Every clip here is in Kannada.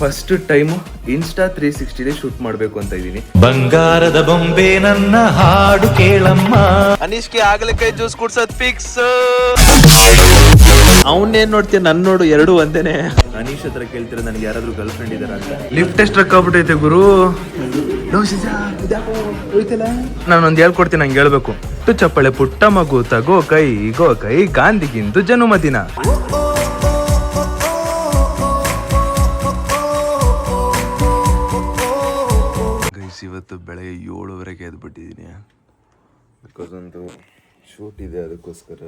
ಫಸ್ಟ್ ಟೈಮ್ ಇನ್ಸ್ಟಾ 360 ಶೂಟ್ ಮಾಡಬೇಕು ಅಂತ ಇದ್ದೀನಿ. ಬಂಗಾರದ ಬೊಂಬೆ ನನ್ನ ಹಾಡು ಕೇಳಮ್ಮ. ಅನೀಶ್ಗೆ ಆಗ್ಲಿಕ್ಕೆ ಜ್ಯೂಸ್ ಕುಡ್ಸೋದ್ ಫಿಕ್ಸ್. ಅವನ್ನೇನ್ ನೋಡ್ತೀಯ, ನನ್ ನೋಡು, ಎರಡು ಒಂದೇನೆ. ಅನೀಶ್ ಹತ್ರ ಕೇಳ್ತೀರ ನನಗೆ ಯಾರಾದ್ರೂ ಗರ್ಲ್ ಫ್ರೆಂಡ್ ಇದಾರ ಅಂತ. ಲಿಫ್ಟ್ ಎಷ್ಟು ರಕ್ಕಾಗ್ಬಿಟ್ಟೈತೆ ಗುರು. ನಾನೊಂದು ಹೇಳ್ಕೊಡ್ತೀನಿ, ನಂಗೆ ಹೇಳ್ಬೇಕು. ಚಪ್ಪಳೆ ಪುಟ್ಟ ಮಗು ತಗೋ ಕೈ ಗಾಂಧಿಗಿಂದು ಜನ್ಮದಿನ. ಇವತ್ತು ಬೆಳಗ್ಗೆ 7:30 ಎದ್ಬಿಟ್ಟಿದ್ದೀನಿ. ಬಿಕಾಸ್ ಒಂದು ಶೂಟ್ ಇದೆ, ಅದಕ್ಕೋಸ್ಕರ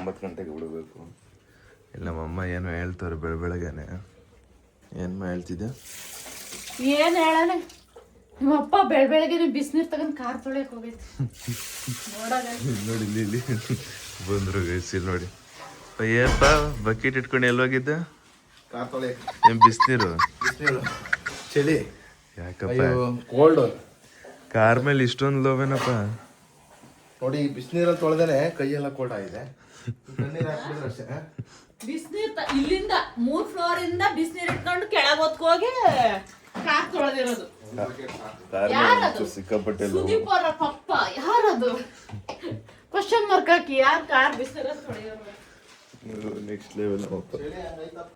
9 ಗಂಟೆಗೆ ಬಿಡಬೇಕು. ಇಲ್ಲ ನಮ್ಮಮ್ಮ ಏನೋ ಹೇಳ್ತಾರೆ ಬೆಳಗ್ಗೆನೆ. ಏನಮ್ಮ ಹೇಳ್ತಿದ್ದೆ? ಏನು ಹೇಳೋಣ, ನಿಮ್ಮಪ್ಪ ಬೆಳಗ್ಗೆ ಬಿಸಿನೀರು ತಗೊಂಡು ಕಾರ್ ತೊಳೆಯಕ್ಕೆ ಹೋಗೈತೆ ನೋಡಿ. ಇಲ್ಲಿ ಬಂದ್ರು ಗೈಸ್, ಇಲ್ಲಿ ನೋಡಿ. ಅಯ್ಯಪ್ಪ ಬಕೆಟ್ ಇಟ್ಕೊಂಡು ಎಲ್ಲೋಗಿದ್ದ? ಕಾರ್ ತೊಳೆ. ಏನ್ ಬಿಸಿನೀರು ಚಳಿ ಯಾಕಪ್ಪ? ಕೋಲ್ಡ್. ಕಾರ್ ಮೇಲೆ ಇಷ್ಟೊಂದು ಲೋವೇನಪ್ಪ ನೋಡಿ, ಬಿಸಿನೀರಲ್ಲಿ ತೊಳೆದೇನೆ ಕೈಯೆಲ್ಲ ಕೋಲ್ಡ್ ಆಗಿದೆ. ಬಿಸಿನೀರು ಇಲ್ಲಿಂದ 3 ಫ್ಲೋರ್ ಇಂದ ಬಿಸಿನೀರು ಇಟ್ಕೊಂಡು ಕೆಳಗೆ ಹೊತ್ಕೋಗಿ ಕಾರ್ ತೊಳೆದಿರೋದು. ಸಿಕ್ಕಾಪಟ್ಟೆ ಸುದೀಪ್ ಅವರ ಪಪ್ಪ ಯಾರದು? ಕ್ವಶನ್ ಮಾರ್ಕ್ ಹಾಕಿ, ಯಾರು ಕಾರ್ ಬಿಸಿನೀರಲ್ಲಿ ತೊಳೆಯೋರು? Next level.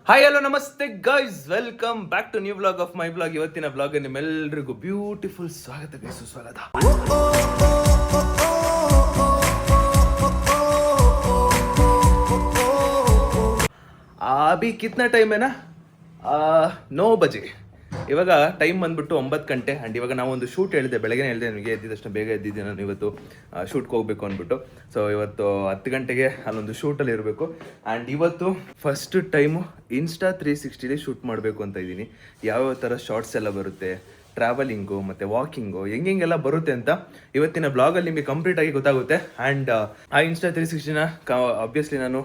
ಹಾಯ್ ಹಲೋ ನಮಸ್ತೆ guys, welcome back to new blog of my blog. ಇವತ್ತಿನ ಬ್ಲಾಗ್ ನಿಮ್ಮೆಲ್ಲರಿಗೂ ಬ್ಯೂಟಿಫುಲ್ ಸ್ವಾಗತ ಗೈಸ್, ಸುಸ್ವಾಗತ. ಅಭಿ ಕಿತ್ನಾ ಟೈಮ್ ಏನಾ? 9 ಬಜೆ. ಇವಾಗ ಟೈಮ್ ಬಂದ್ಬಿಟ್ಟು 9 ಗಂಟೆ. ಆ್ಯಂಡ್ ಇವಾಗ ನಾವೊಂದು ಶೂಟ್ ಹೇಳಿದೆ, ಬೆಳಗ್ಗೆ ಹೇಳಿದೆ ನಿಮಗೆ, ಎದ್ದಿದ್ದಷ್ಟು ಬೇಗ ಎದ್ದಿದ್ದೆ ನಾನು ಇವತ್ತು ಶೂಟ್ಗೆ ಹೋಗ್ಬೇಕು ಅಂದ್ಬಿಟ್ಟು. ಸೊ ಇವತ್ತು 10 ಗಂಟೆಗೆ ಅಲ್ಲೊಂದು ಶೂಟಲ್ಲಿ ಇರಬೇಕು. ಆ್ಯಂಡ್ ಇವತ್ತು ಫಸ್ಟ್ ಟೈಮು ಇನ್ಸ್ಟಾ 360 ಶೂಟ್ ಮಾಡಬೇಕು ಅಂತ ಇದ್ದೀನಿ. ಯಾವ್ಯಾವ ಥರ ಶಾರ್ಟ್ಸ್ ಎಲ್ಲ ಬರುತ್ತೆ, ಟ್ರಾವೆಲಿಂಗು ಮತ್ತು ವಾಕಿಂಗು ಹೆಂಗೆಲ್ಲ ಬರುತ್ತೆ ಅಂತ ಇವತ್ತಿನ ಬ್ಲಾಗಲ್ಲಿ ನಿಮಗೆ ಕಂಪ್ಲೀಟಾಗಿ ಗೊತ್ತಾಗುತ್ತೆ. ಆ್ಯಂಡ್ ಆ ಇನ್ಸ್ಟಾ 360ನ ಆಬ್ವಿಯಸ್ಲಿ ನಾನು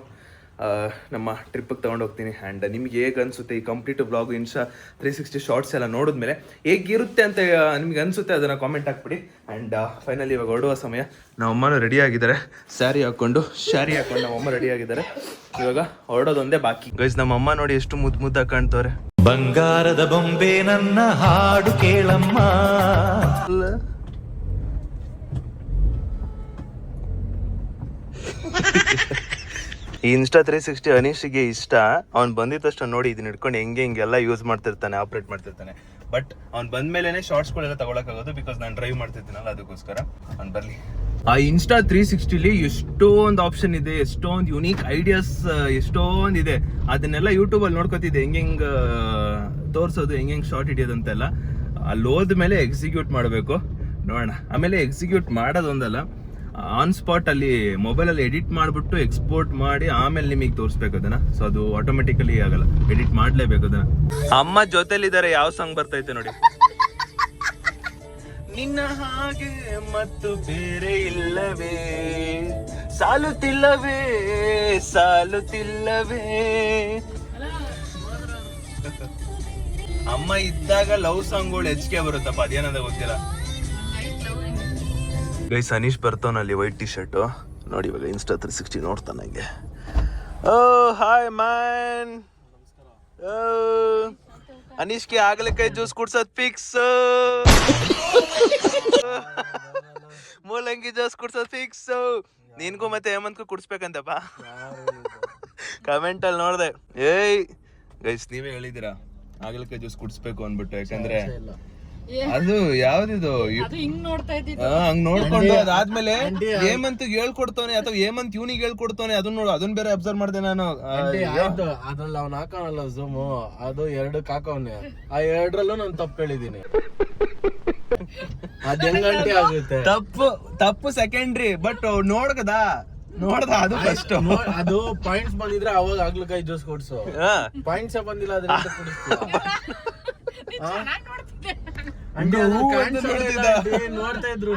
ನಮ್ಮ ಟ್ರಿಪ್ಪಿಗೆ ತೊಗೊಂಡು ಹೋಗ್ತೀನಿ. ಆ್ಯಂಡ್ ನಿಮ್ಗೆ ಹೇಗೆ ಅನಿಸುತ್ತೆ ಈ ಕಂಪ್ಲೀಟ್ ಬ್ಲಾಗು, ಇನ್ಸ್ಟಾ 360 ಶಾರ್ಟ್ಸ್ ಎಲ್ಲ ನೋಡಿದ್ಮೇಲೆ ಹೇಗಿರುತ್ತೆ ಅಂತ ನಿಮ್ಗೆ ಅನಿಸುತ್ತೆ, ಅದನ್ನು ಕಾಮೆಂಟ್ ಹಾಕ್ಬಿಡಿ. ಆ್ಯಂಡ್ ಫೈನಲಿ ಇವಾಗ ಹೊರಡುವ ಸಮಯ. ನಮ್ಮಮ್ಮನೂ ರೆಡಿ ಆಗಿದ್ದಾರೆ, ಸ್ಯಾರಿ ಹಾಕ್ಕೊಂಡು ನಮ್ಮಮ್ಮ ರೆಡಿ ಆಗಿದ್ದಾರೆ. ಇವಾಗ ಹೊರಡೋದೊಂದೇ ಬಾಕಿ ಗೈಸ್. ನಮ್ಮಮ್ಮ ನೋಡಿ ಎಷ್ಟು ಮುದ್ದಾಗಿ ಕಾಣ್ತವ್ರೆ. ಬಂಗಾರದ ಬೊಂಬೆ ನನ್ನ ಹಾಡು ಕೇಳಮ್ಮ. ಈ ಇನ್ಸ್ಟಾ 360 ಅನೀಶ್ಗೆ ಇಷ್ಟ. ಅವ್ನು ಬಂದಿದ ತಕ್ಷಣ ನೋಡಿ ಇದನ್ನ ಹಿಡ್ಕೊಂಡು ಹೆಂಗೆಲ್ಲ ಯೂಸ್ ಮಾಡ್ತಿರ್ತಾನೆ, ಆಪ್ರೇಟ್ ಮಾಡ್ತಿರ್ತಾನೆ. ಬಟ್ ಅವ್ನು ಬಂದ್ಮೇಲೆ ಶಾರ್ಟ್ಸ್ಗಳೆಲ್ಲ ತಗೊಳಕ್ಕಾಗೋದು, ಬಿಕಾಸ್ ನಾನು ಡ್ರೈವ್ ಮಾಡ್ತಿರ್ತೀನಲ್ಲ, ಅದಕ್ಕೋಸ್ಕರ ಅವ್ನು ಬರಲಿ. ಆ ಇನ್ಸ್ಟಾ 360 ಎಷ್ಟೊಂದು ಆಪ್ಷನ್ ಇದೆ, ಎಷ್ಟೊಂದು ಯುನೀಕ್ ಐಡಿಯಾಸ್ ಎಷ್ಟೊಂದು ಇದೆ. ಅದನ್ನೆಲ್ಲ ಯೂಟ್ಯೂಬಲ್ಲಿ ನೋಡ್ಕೊತಿದ್ದೆ, ಹೆಂಗೆ ತೋರಿಸೋದು, ಹೆಂಗೆ ಶಾರ್ಟ್ ಹಿಡಿಯೋದಂತೆಲ್ಲ. ಅಲ್ಲಿ ಹೋದ್ಮೇಲೆ ಎಕ್ಸಿಕ್ಯೂಟ್ ಮಾಡಬೇಕು, ನೋಡೋಣ. ಆಮೇಲೆ ಎಕ್ಸಿಕ್ಯೂಟ್ ಮಾಡೋದೊಂದಲ್ಲ, ಆನ್ ಸ್ಪಾಟ್ ಅಲ್ಲಿ ಮೊಬೈಲಲ್ಲಿ ಎಡಿಟ್ ಮಾಡಿಬಿಟ್ಟು ಎಕ್ಸ್ಪೋರ್ಟ್ ಮಾಡಿ ಆಮೇಲೆ ನಿಮಗೆ ತೋರಿಸ್ಬೇಕು ಅದನ್ನ. ಸೊ ಅದು ಆಟೋಮೆಟಿಕಲಿ ಆಗಲ್ಲ, ಎಡಿಟ್ ಮಾಡಲೇಬೇಕು ಅದನ್ನ. ಅಮ್ಮ ಜೊತೆಲಿದ್ದಾರೆ, ಯಾವ ಸಾಂಗ್ ಬರ್ತೈತೆ ನೋಡಿ. ನಿನ್ನ ಹಾಗೆ ಮತ್ತು ಬೇರೆ ಇಲ್ಲವೇ, ಸಾಲುತ್ತಿಲ್ಲವೇ ಅಮ್ಮ ಇದ್ದಾಗ ಲವ್ ಸಾಂಗ್ಗಳು ಹೆಚ್ಚಿಗೆ ಬರುತ್ತಪ್ಪ, ಅದೇನಂದ ಗೊತ್ತಿಲ್ಲ. ಗೈಸ್ ಅನೀಶ್ ಬರ್ತಾವನಲ್ಲಿ ವೈಟ್ ಟಿ ಶರ್ಟು ನೋಡಿ. ಇವಾಗ ಇನ್ಸ್ಟಾ 360 ನೋಡ್ತಾನೆ ನಂಗೆ. ಓ ಹಾಯ್ ಮ್ಯಾನ್. ಅನೀಶ್ಗೆ ಆಗ್ಲಿಕ್ಕೆ ಜ್ಯೂಸ್ ಕುಡ್ಸೋದ್ ಫಿಕ್ಸ್. ಮೂಲಂಗಿ ಜ್ಯೂಸ್ ಕುಡ್ಸೋದ್ ಫಿಕ್ಸ್. ನಿನ್ಗೂ ಮತ್ತೆ ಹೇಮಂತ್ಗೂ ಕುಡ್ಸ್ಬೇಕಂತಪ್ಪ ಕಮೆಂಟ್ ಅಲ್ಲಿ ನೋಡ್ದೆ. ಏಯ್ ಗೈಸ್, ನೀವೇ ಹೇಳಿದ್ದೀರಾ ಆಗ್ಲಿಕ್ಕೆ ಜ್ಯೂಸ್ ಕುಡ್ಸ್ಬೇಕು ಅಂದ್ಬಿಟ್ಟು. ಯಾಕಂದ್ರೆ ಅದು ಯಾವ್ದಿದು ಹಂಗ್ ನೋಡ್ಕೊಂಡು ಅದಾದ್ಮೇಲೆ ಹೇಮಂತ್ ಹೇಳ್ಕೊಡ್ತಾನೆ ಅಥವಾ ಹೇಮಂತ್ ಇವನಿಗೆ ಹೇಳ್ಕೊಡ್ತಾನೆ, ಅದನ್ನ ಬೇರೆ ಅಬ್ಸರ್ವ್ ಮಾಡ್ದೆ ನಾನು. ಅದ್ರಲ್ಲಿ ಅವ್ನ ಹಾಕೋನಲ್ಲ ಝೂಮು, ಅದು 2ಕ್ಕೆ ಹಾಕೋನೆ. ಆ 2ರಲ್ಲೂ ನಾನು ತಪ್ಪು ಹೇಳಿದೀನಿ. ಅದ್ ಹೆಂಗಂಟೆ ಆಗುತ್ತೆ. ತಪ್ಪು ಸೆಕೆಂಡ್ರಿ, ಬಟ್ ನೋಡ್ದ ಅದು ಫಸ್ಟ್. ಅದು ಪಾಯಿಂಟ್ಸ್ ಬಂದಿದ್ರೆ ಅವಾಗ ಆಗ್ಲಿಕ್ಕೆ ಜ್ಯೂಸ್ ಕೊಡ್ಸು. ಪಾಯಿಂಟ್ಸ್ ಬಂದಿಲ್ಲ ಅದ್ರ ನೋಡ್ತಾ ಇದ್ರು.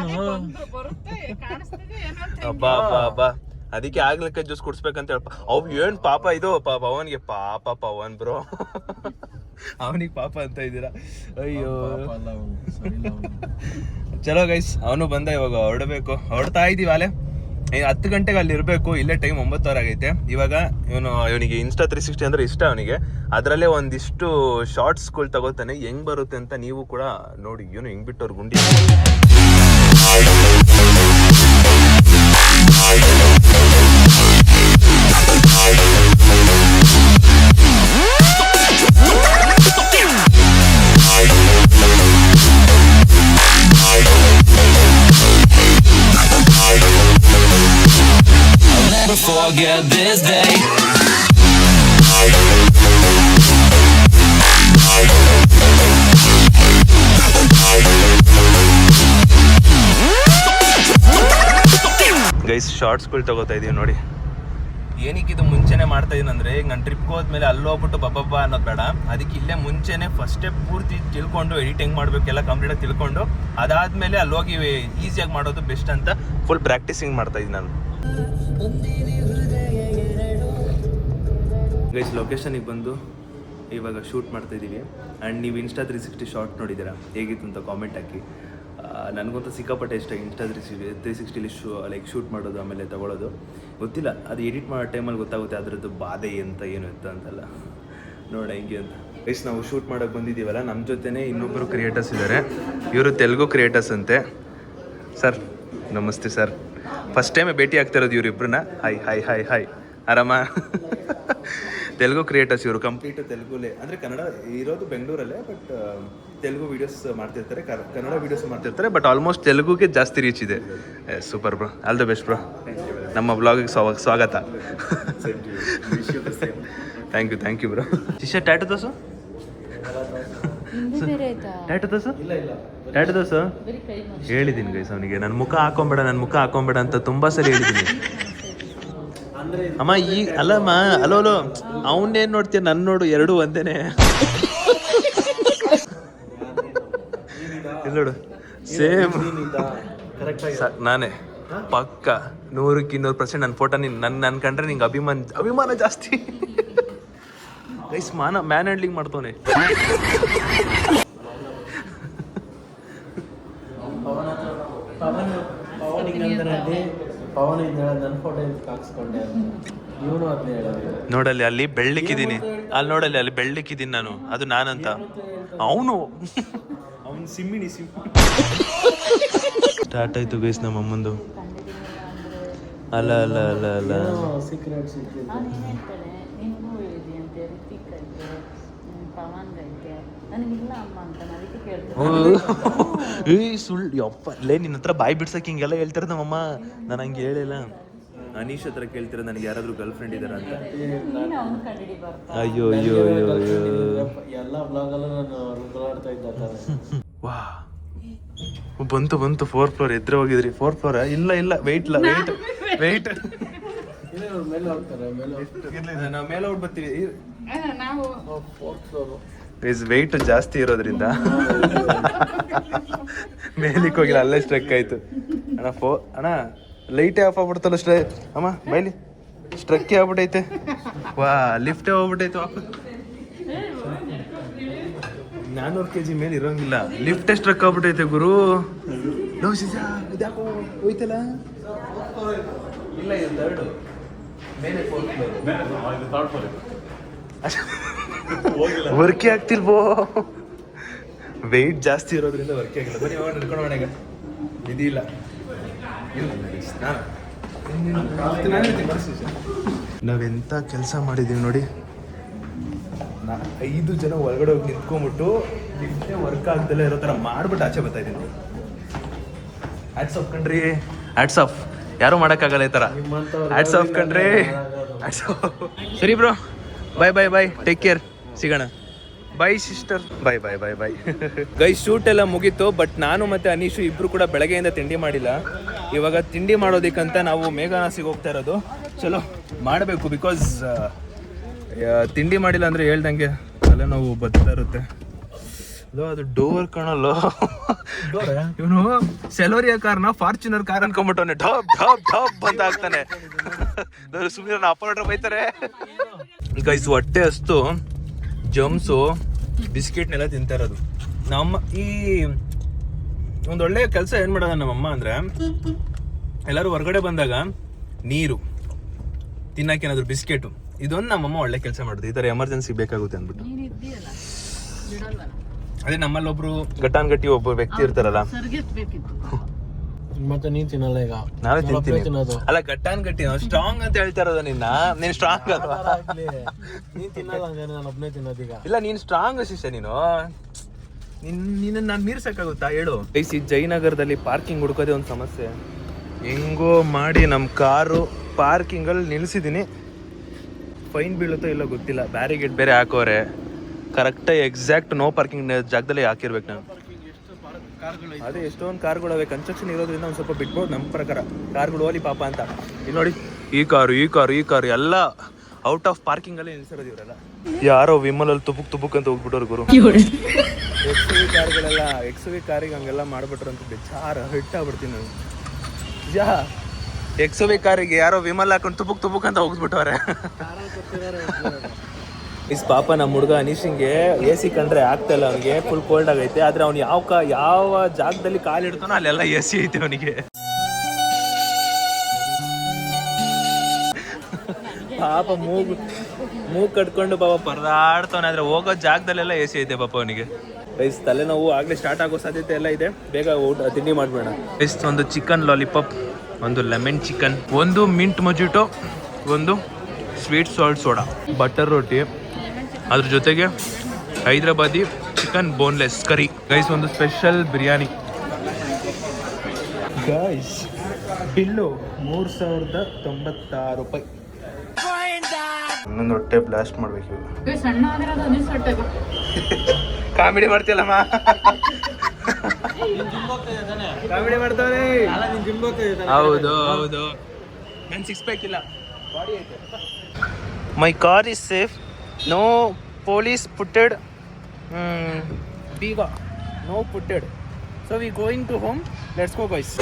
ಅದಕ್ಕೆ ಆಗ್ಲಿಕ್ಕೆ ಜ್ಯೂಸ್ ಕುಡ್ಸ್ಬೇಕಂತ ಹೇಳಪ್ಪ. ಅವ್ ಏನ್ ಪಾಪ ಇದು, ಪವನ್ಗೆ ಪಾಪ, ಪವನ್ ಬ್ರೋ ಅವನಿಗೆ ಪಾಪ ಅಂತ ಇದ್ದೀರಾ? ಅಯ್ಯೋ ಚಲೋ ಗೈಸ್, ಅವನು ಬಂದ, ಇವಾಗ ಹೊರಡ್ಬೇಕು. ಹೊರಡ್ತಾ ಇದೀವಿ ಅಲೆ. 10 ಗಂಟೆಗೆ ಅಲ್ಲಿ ಇರಬೇಕು. ಇಲ್ಲೇ ಟೈಮ್ 9 ಆಗೈತೆ. ಇವಾಗ ಇವನಿಗೆ ಇನ್ಸ್ಟಾ 360 ಅಂದ್ರೆ ಇಷ್ಟ ಅವನಿಗೆ. ಅದರಲ್ಲೇ ಒಂದಿಷ್ಟು ಶಾರ್ಟ್ಸ್ಗಳು ತಗೋತಾನೆ. ಹೆಂಗ್ ಬರುತ್ತೆ ಅಂತ ನೀವು ಕೂಡ ನೋಡಿ. ಇವನು ಹೆಂಗ್ ಬಿಟ್ಟವ್ರು ಗುಂಡಿ. Forget this day. ಗೈಸ್ ಶಾರ್ಟ್ಸ್ಗಳು ತಗೋತಾ ಇದೀವಿ ನೋಡಿ. ಏನಕ್ಕೆ ಇದು ಮುಂಚೆನೆ ಮಾಡ್ತಾ ಇದೀನಿ ಅಂದ್ರೆ, ಈಗ ನಾನು ಟ್ರಿಪ್ಗೆ ಹೋದ್ಮೇಲೆ ಅಲ್ಲಿ ಹೋಗ್ಬಿಟ್ಟು ಬಬ್ಬಬ್ಬ ಅನ್ನೋದು ಬೇಡ. ಅದಕ್ಕೆ ಇಲ್ಲೇ ಮುಂಚೆನೆ ಫಸ್ಟೇ ಪೂರ್ತಿ ತಿಳ್ಕೊಂಡು ಎಡಿಟಿಂಗ್ ಮಾಡ್ಬೇಕೆಲ್ಲ ಕಂಪ್ಲೀಟಾಗಿ ತಿಳ್ಕೊಂಡು ಅದಾದ್ಮೇಲೆ ಅಲ್ಲಿ ಹೋಗಿ ಈಸಿಯಾಗಿ ಮಾಡೋದು ಬೆಸ್ಟ್ ಅಂತ ಫುಲ್ ಪ್ರಾಕ್ಟೀಸಿಂಗ್ ಮಾಡ್ತಾ ಇದ್ದೀನಿ ನಾನು. ಗೈಸ್ ಲೊಕೇಶನಿಗೆ ಬಂದು ಇವಾಗ ಶೂಟ್ ಮಾಡ್ತಾ ಇದ್ದೀವಿ. ಆ್ಯಂಡ್ ನೀವು ಇನ್ಸ್ಟಾ 360 ಶಾರ್ಟ್ ನೋಡಿದ್ದೀರಾ, ಹೇಗಿತ್ತು ಅಂತ ಕಾಮೆಂಟ್ ಹಾಕಿ. ನನಗಂತೂ ಸಿಕ್ಕಾಪಟ್ಟೆ ಇಷ್ಟ ಇನ್ಸ್ಟಾ 360 ಲೈಕ್ ಶೂಟ್ ಮಾಡೋದು ಆಮೇಲೆ ತಗೊಳ್ಳೋದು. ಗೊತ್ತಿಲ್ಲ, ಅದು ಎಡಿಟ್ ಮಾಡೋ ಟೈಮಲ್ಲಿ ಗೊತ್ತಾಗುತ್ತೆ ಅದರದ್ದು ಬಾಧೆ ಅಂತ ಏನು ಇತ್ತು ಅಂತಲ್ಲ. ನೋಡೋಣ ಹೆಂಗೆ ಅಂತ. ಗೈಸ್ ನಾವು ಶೂಟ್ ಮಾಡೋಕ್ಕೆ ಬಂದಿದ್ದೀವಲ್ಲ, ನಮ್ಮ ಜೊತೆನೇ ಇನ್ನೊಬ್ಬರು ಕ್ರಿಯೇಟರ್ಸ್ ಇದ್ದಾರೆ. ಇವರು ತೆಲುಗು ಕ್ರಿಯೇಟರ್ಸ್ ಅಂತೆ. ಸರ್ ನಮಸ್ತೆ ಸರ್. ಫಸ್ಟ್ ಟೈಮೇ ಭೇಟಿ ಆಗ್ತಿರೋದು ಇವರಿಬ್ಬರನ್ನ. ಹಾಯ್ ಹಾಯ್ ಹಾಯ್ ಹಾಯ್ ಆರಾಮ. ತೆಲುಗು ಕ್ರಿಯೇಟರ್ಸ್ ಇವರು, ಕಂಪ್ಲೀಟ್ ತೆಲುಗುಲೇ. ಅಂದರೆ ಕನ್ನಡ ಇರೋದು ಬೆಂಗಳೂರಲ್ಲೇ, ಬಟ್ ತೆಲುಗು ವೀಡಿಯೋಸ್ ಮಾಡ್ತಿರ್ತಾರೆ, ಕನ್ನಡ ವೀಡಿಯೋಸ್ ಮಾಡ್ತಿರ್ತಾರೆ. ಬಟ್ ಆಲ್ಮೋಸ್ಟ್ ತೆಲುಗುಗೆ ಜಾಸ್ತಿ ರೀಚ್ ಇದೆ. Super bro, all the best bro. ನಮ್ಮ ಬ್ಲಾಗಿಗೆ ಸ್ವಾಗತ. Thank you bro. ಶಿಷ್ಯ ಟ್ಯಾಟು ದೋಸು ಟ್ಯಾಟು ದೋಸು ಹೇಳಿದ್ದೀನಿ ಗೈಸ್ ಅವನಿಗೆ, ನನ್ನ ಮುಖ ಹಾಕೊಂಬೇಡ ಅಂತ ತುಂಬ ಸರಿ ಹೇಳಿದ್ದೀನಿ. ಅಮ್ಮ ಈ ಅಲ್ಲಮ್ಮ ಅಲೋ ಅವನ್ನೇನು ನೋಡ್ತೀಯ, ನನ್ನ ನೋಡು, ಎರಡು ಒಂದೇನೆ. ನೋಡು ಸೇಮ್ ನಾನೇ ಪಕ್ಕ 100% ನನ್ನ ಫೋಟೋ ನನ್ನ ಕಂಡ್ರೆ ನಿಂಗೆ ಅಭಿಮಾನ ಜಾಸ್ತಿ. ಗೈಸ್ ಮ್ಯಾನ್ ಹ್ಯಾಂಡ್ಲಿಂಗ್ ಮಾಡ್ತವನೆ. ನೋಡಲ್ಲಿ ಅಲ್ಲಿ ಬೆಳ್ಳಿಕ್ಕಿದ್ದೀನಿ, ಅಲ್ಲಿ ಬೆಳ್ಳಿಕ್ಕಿದ್ದೀನಿ ನಾನು, ಅದು ನಾನಂತ. ಅವನು ಸಿಮ್ಮಿನಿ ಸ್ಟಾರ್ಟ್ ಆಯ್ತು ಗೈಸ್ ನಮ್ಮ ಅಮ್ಮಂದು. ಅಲ್ಲ ಸುಳ್ಳು ಯಪ್ಪ ಲೇ, ನಿನ್ನ ಹತ್ರ ಬಾಯಿ ಬಿಡ್ಸಕ್ಕೆ ಹಿಂಗೆಲ್ಲ ಹೇಳ್ತಾರೆ ನಮ್ಮಮ್ಮ. ನಾನು ಹಂಗೆ ಹೇಳಿಲ್ಲ. ಅನೀಶ್ ಹತ್ರ ಕೇಳ್ತಿರ ನನಗೆ ಯಾರಾದ್ರೂ ಗರ್ಲ್ ಫ್ರೆಂಡ್ ಇದಾರ ಅಂತ. ಅಯ್ಯೋ ಎಲ್ಲ ಬ್ಲಾಗಲ್ಲೂ ನಾನು ರುಬ್ಬಾಡ್ತಾ ಇದ್ದ. ವಾ ಬಂತು 4th ಫ್ಲೋರ್. ಎದ್ರೆ ಹೋಗಿದ್ರಿ 4th ಫ್ಲೋರ್? ಇಲ್ಲ ವೆಯ್ಟ್ ನಾವು ಮೇಲೆ ಹೋಗಿ ಬರ್ತೀವಿ. ವೆಯ್ಟ್ ಜಾಸ್ತಿ ಇರೋದ್ರಿಂದ ಮೇಲಿಕ್ಕೆ ಹೋಗಿಲ್ಲ, ಅಲ್ಲೇ ಸ್ಟ್ರಕ್ ಆಯ್ತು. ಅಣ್ಣ ಲೈಟೇ ಆಫ್ ಆಗ್ಬಿಡ್ತಲ್ಲ ಅಮ್ಮ ಬೈಲಿ, ಸ್ಟ್ರಕ್ಕೇ ಆಗ್ಬಿಟ್ಟೈತೆ. ವಾ ಲಿಫ್ಟೇ ಹೋಗ್ಬಿಟ್ಟೈತೆ. 400 kg ಮೇಲೆ ಇರೋಂಗಿಲ್ಲ, ಲಿಫ್ಟೇ ಸ್ಟ್ರಕ್ ಆಗ್ಬಿಟ್ಟೈತೆ ಗುರು. ಇದ್ಯಾಕೋ ಹೋಯ್ತಲ್ಲ. ಇಲ್ಲ ಥರ್ಡ್ ಮೇಲೆ 4th ಫ್ಲೋರ್. ವರ್ಕೇ ಆಗ್ತಿಲ್ವೋ, ವೆಯ್ಟ್ ಜಾಸ್ತಿ ಇರೋದ್ರಿಂದ ವರ್ಕೇ ಆಗಿಲ್ಲ. ಬನ್ನಿ ಅವಾಗ ನಡ್ಕೊಂಡು ಮನೆಗೆ ಇದಿಲ್ಲ. ನಾವೆಂತ ಕೆಲಸ ಮಾಡಿದೀವಿ ನೋಡಿ. 5 ಜನ ಹೊರಗಡೆ ಹೋಗಿ ನಿಂತ್ಕೊಂಡ್ಬಿಟ್ಟು ನಿನ್ನೆ ವರ್ಕ್ ಆಗ್ದಲ್ಲೇ ಇರೋ ಥರ ಮಾಡ್ಬಿಟ್ಟು ಆಚೆ ಬರ್ತಾ ಇದ್ದೀನಿ. ಹ್ಯಾಟ್ಸ್ ಆಫ್ ಕಣ್ರಿ, ಹ್ಯಾಟ್ಸ್ ಆಫ್. ಯಾರು ಮಾಡೋಕ್ಕಾಗಲ್ಲ ಈ ಥರ. ಹ್ಯಾಟ್ಸ್ ಆಫ್ ಕಣ್ರಿ, ಹ್ಯಾಟ್ಸ್ ಆಫ್. ಸರಿ ಬ್ರೋ, ಬಾಯ್ ಟೇಕ್ ಕೇರ್, ಸಿಗೋಣ. Bye sister, bye. Guys shoot ಎಲ್ಲ ಮುಗೀತು. ಬಟ್ ನಾನು ಮತ್ತು ಅನೀಶು ಇಬ್ಬರು ಕೂಡ ಬೆಳಗ್ಗೆಯಿಂದ ತಿಂಡಿ ಮಾಡಿಲ್ಲ. ಇವಾಗ ತಿಂಡಿ ಮಾಡೋದಕ್ಕಂತ ನಾವು ಮೇಘನಾಸಿಗೆ ಹೋಗ್ತಾ ಇರೋದು. ಚಲೋ ಮಾಡಬೇಕು, ಬಿಕಾಸ್ ತಿಂಡಿ ಮಾಡಿಲ್ಲ ಅಂದರೆ ಹೇಳ್ದಂಗೆ ತಲೆನೋವು ಬರ್ತಾ ಇರುತ್ತೆ. ಅದು ಡೋರ್ ಕಾಣಲ್ಲ. ಇವನು ಸೆಲೋರಿಯಾ ಕಾರ್ನ ಫಾರ್ಚುನರ್ ಕಾರ್ ಅನ್ಕೊಂಡ್ಬಿಟ್ಟವನೆ. ಢಪ್ ಬಂದ ಆಗ್ತಾನೆ. ಸುಮ್ಮನೆ ನನ್ನ ಅಪ್ಪ ನೋಡ್ರೆ ಬೈತಾರೆ. ಗೈಸ್ ಹೊಟ್ಟೆ ಅಷ್ಟು ಜಮ್ಸು ಬಿಸ್ಕೆಟ್ನೆಲ್ಲ ತಿಂತಾ ಇರೋದು. ನಮ್ಮ ಈ ಒಂದೊಳ್ಳೆ ಕೆಲಸ ಏನು ಮಾಡೋದ ನಮ್ಮಮ್ಮ ಅಂದರೆ, ಎಲ್ಲರೂ ಹೊರಗಡೆ ಬಂದಾಗ ನೀರು ತಿನ್ನಕ್ಕೆ ಏನಾದ್ರು ಬಿಸ್ಕೆಟು ಇದೊಂದು ನಮ್ಮಮ್ಮ ಒಳ್ಳೆ ಕೆಲಸ ಮಾಡುದು. ಈ ತರ ಎಮರ್ಜೆನ್ಸಿ ಬೇಕಾಗುತ್ತೆ ಅಂದ್ಬಿಟ್ಟು. ನೀನ್ ಇದ್ದೀಯಲ್ಲ ಬಿಡಲ್ವಲ್ಲ, ಅದೇ ನಮ್ಮಲ್ಲಿ ಒಬ್ರು ಗಟ್ಟಿ ಒಬ್ಬ ವ್ಯಕ್ತಿ ಇರ್ತಾರಲ್ಲ, ಸರ್ಗಿಸ್ಬೇಕಿತ್ತು. ಮತ್ತೆ ನೀನ್ ತಿನ್ನಲ್ಲ ಈಗ, ನಾವೇ ತಿಂತೀನಿ. ತಿನ್ನೋದು. ಅಲ್ಲ ಗಟ್ಟಿ ಸ್ಟ್ರಾಂಗ್ ಅಂತ ಹೇಳ್ತಾ ಇರೋದು ನೀನ್ ಸ್ಟ್ರಾಂಗ್ ಅಲ್ವಾ? ನೀನ್ ತಿನ್ನಲ್ಲ ಅಂದ್ರೆ ನಾನು ಒಬ್ನೇ ತಿನ್ನೋದೀಗ. ಇಲ್ಲ ನೀನ್ ಸ್ಟ್ರಾಂಗ್ ಶಿಷ್ಯ ನೀನು. ನಿನ್ನ ನಾನು ಮೀರ್ಸಕ್ಕಾಗುತ್ತಾ ಹೇಳು? ಈ ಜಯನಗರದಲ್ಲಿ ಪಾರ್ಕಿಂಗ್ ಹುಡ್ಕೋದೇ ಒಂದು ಸಮಸ್ಯೆ. ಹೆಂಗೋ ಮಾಡಿ ನಮ್ಮ ಕಾರು ಪಾರ್ಕಿಂಗಲ್ಲಿ ನಿಲ್ಸಿದ್ದೀನಿ. ಫೈನ್ ಬೀಳುತ್ತೋ ಇಲ್ಲ ಗೊತ್ತಿಲ್ಲ. ಬ್ಯಾರಿಗೇಡ್ ಬೇರೆ ಹಾಕೋರೆ. ಕರೆಕ್ಟಾಗಿ ಎಕ್ಸಾಕ್ಟ್ ನೋ ಪಾರ್ಕಿಂಗ್ ಜಾಗದಲ್ಲಿ ಹಾಕಿರ್ಬೇಕು ನಾನು. ಅದೇ ಎಷ್ಟೊಂದು ಕಾರ್ಗಳವೆ, ಕನ್ಸ್ಟ್ರಕ್ಷನ್ ಇರೋದ್ರಿಂದ ಒಂದು ಸ್ವಲ್ಪ ಬಿಟ್ಬೋದು ನಮ್ಮ ಪ್ರಕಾರ. ಕಾರ್ಗಳು ಹೋಲಿ ಪಾಪ ಅಂತ. ಇಲ್ಲಿ ನೋಡಿ, ಈ ಕಾರು ಎಲ್ಲ ಔಟ್ ಆಫ್ ಪಾರ್ಕಿಂಗಲ್ಲೇ ನಿಲ್ಸಿರೋದು ಇವರೆಲ್ಲ. ಯಾರೋ ವಿಮಲಲ್ಲಿ ತುಬುಕ್ ಅಂತ ಹೋಗ್ಬಿಟ್ಟವ್ರು ಗುರು. ಕಾರ್ಗಳೆಲ್ಲ XUV ಕಾರಿಗೆ ಹಂಗೆಲ್ಲ ಮಾಡ್ಬಿಟ್ರು ಅಂತ ಬೇಜಾರ ಹಿಟ್ಟಾಗ್ಬಿಡ್ತೀನಿ ನಾನು. XUV ಕಾರಿಗೆ ಯಾರೋ ವಿಮಲ್ ಹಾಕೊಂಡು ತುಬುಕ್ ಅಂತ ಹೋಗ್ಬಿಟ್ಟವ್ರೆ. ಇಸ್ ಪಾಪ ನಮ್ಮ ಹುಡುಗ ಅನೀಶಿಂಗೆ AC ಕಂಡ್ರೆ ಆಗ್ತಾ ಇಲ್ಲ ಅವನಿಗೆ. ಫುಲ್ ಕೋಲ್ಡ್ ಆಗೈತೆ. ಆದ್ರೆ ಅವ್ನು ಯಾವ ಜಾಗದಲ್ಲಿ ಕಾಲಿಡ್ತಾನೋ ಅಲ್ಲೆಲ್ಲ AC ಐತೆ ಅವನಿಗೆ. ಪಾಪ ಮೂಗ್ ಕಟ್ಕೊಂಡು ಪಾಪ ಪರದಾಡ್ತಾನೆ. ಆದ್ರೆ ಹೋಗೋ ಜಾಗದಲ್ಲೆಲ್ಲ AC ಐತೆ ಪಾಪ ಅವನಿಗೆ. ರೈಸ್ ತಲೆನೋವು ಆಗ್ಲೇ ಸ್ಟಾರ್ಟ್ ಆಗೋ ಸಾಧ್ಯತೆ ಎಲ್ಲ ಇದೆ. ಬೇಗ ತಿಂಡಿ ಮಾಡ್ಬೇಡ. ರೈಸ್ ಒಂದು ಚಿಕನ್ ಲಾಲಿಪಾಪ್, ಒಂದು ಲೆಮನ್ ಚಿಕನ್, ಒಂದು ಮಿಂಟ್ ಮೊಜಿಟೋ, ಒಂದು ಸ್ವೀಟ್ ಸಾಲ್ಟ್ ಸೋಡಾ, ಬಟರ್ ರೋಟಿ, ಅದ್ರ ಜೊತೆಗೆ ಹೈದ್ರಾಬಾದಿ ಚಿಕನ್ ಬೋನ್ಲೆಸ್ ಕರಿ. ಗೈಸ್ ಒಂದು ಸ್ಪೆಷಲ್ ಬಿರಿಯಾನಿ. ಗೈಸ್ ಬಿಲ್ಲು 3096 ರೂಪಾಯಿ. ಇನ್ನೊಂದು ಹೊಟ್ಟೆ ಬ್ಲಾಸ್ಟ್ ಮಾಡ್ಬೇಕು. ಸಣ್ಣ ಆಗಿರೋದು ಅನಿಸ್ ಹೊಟ್ಟೆಗೆ. ಕಾಮಿಡಿ ಮಾಡ್ತಿಯಲ್ಲಮ್ಮ. ಕಾಮಿಡಿ ಮಾಡ್ತಾವ್ರೆ. ಹೌದು ನನ್ 6 ಪ್ಯಾಕ್ ಇಲ್ಲ. My car is safe. No police putted ಬೀಗ. No putted. So we going to home. Let's go guys.